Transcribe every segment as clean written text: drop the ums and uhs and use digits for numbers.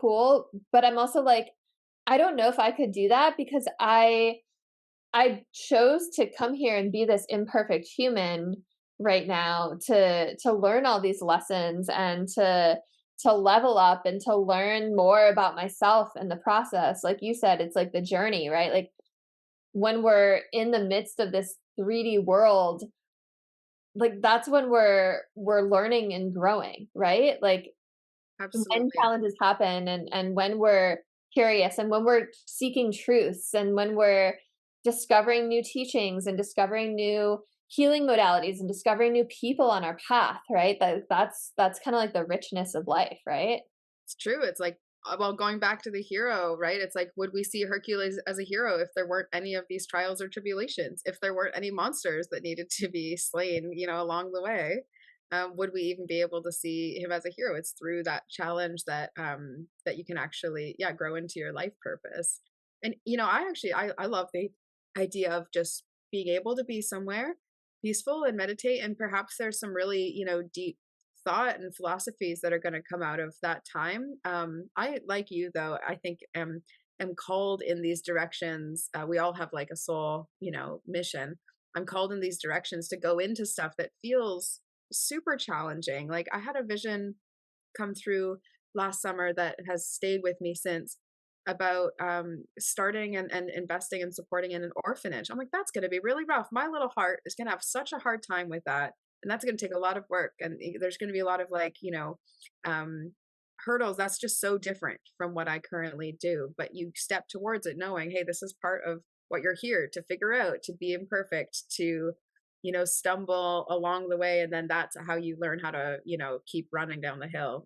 cool, but I'm also like, I don't know if I could do that because I chose to come here and be this imperfect human right now to learn all these lessons and to level up and to learn more about myself in the process. Like you said, it's like the journey, right? Like when we're in the midst of this 3D world, like that's when we're learning and growing, right? Like when Absolutely. challenges happen and when we're curious and when we're seeking truths and when we're discovering new teachings and discovering new healing modalities and discovering new people on our path, right? That's kind of like the richness of life, right? It's true. It's like, well, going back to the hero, right? It's like, would we see Hercules as a hero if there weren't any of these trials or tribulations? If there weren't any monsters that needed to be slain, along the way? Would we even be able to see him as a hero? It's through that challenge that you can actually, yeah, grow into your life purpose. And I love the idea of just being able to be somewhere peaceful and meditate, and perhaps there's some really deep thought and philosophies that are going to come out of that time. I, like you though, I think am called in these directions. We all have like a soul, mission. I'm called in these directions to go into stuff that feels super challenging. Like I had a vision come through last summer that has stayed with me since, about starting and investing and supporting in an orphanage. I'm like, that's going to be really rough. My little heart is going to have such a hard time with that. And that's going to take a lot of work. And there's going to be a lot of like, um, hurdles. That's just so different from what I currently do. But you step towards it knowing, hey, this is part of what you're here to figure out, to be imperfect, to stumble along the way, and then that's how you learn how to keep running down the hill.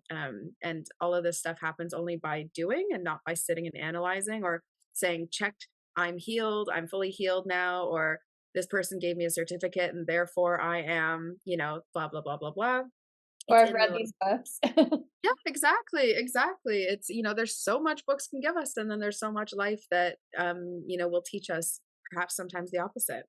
And all of this stuff happens only by doing and not by sitting and analyzing or saying, checked, I'm healed, I'm fully healed now, or this person gave me a certificate and therefore I am blah blah blah blah blah. Or It's I've in read those. these books. Yeah, exactly. It's there's so much books can give us, and then there's so much life that will teach us perhaps sometimes the opposite.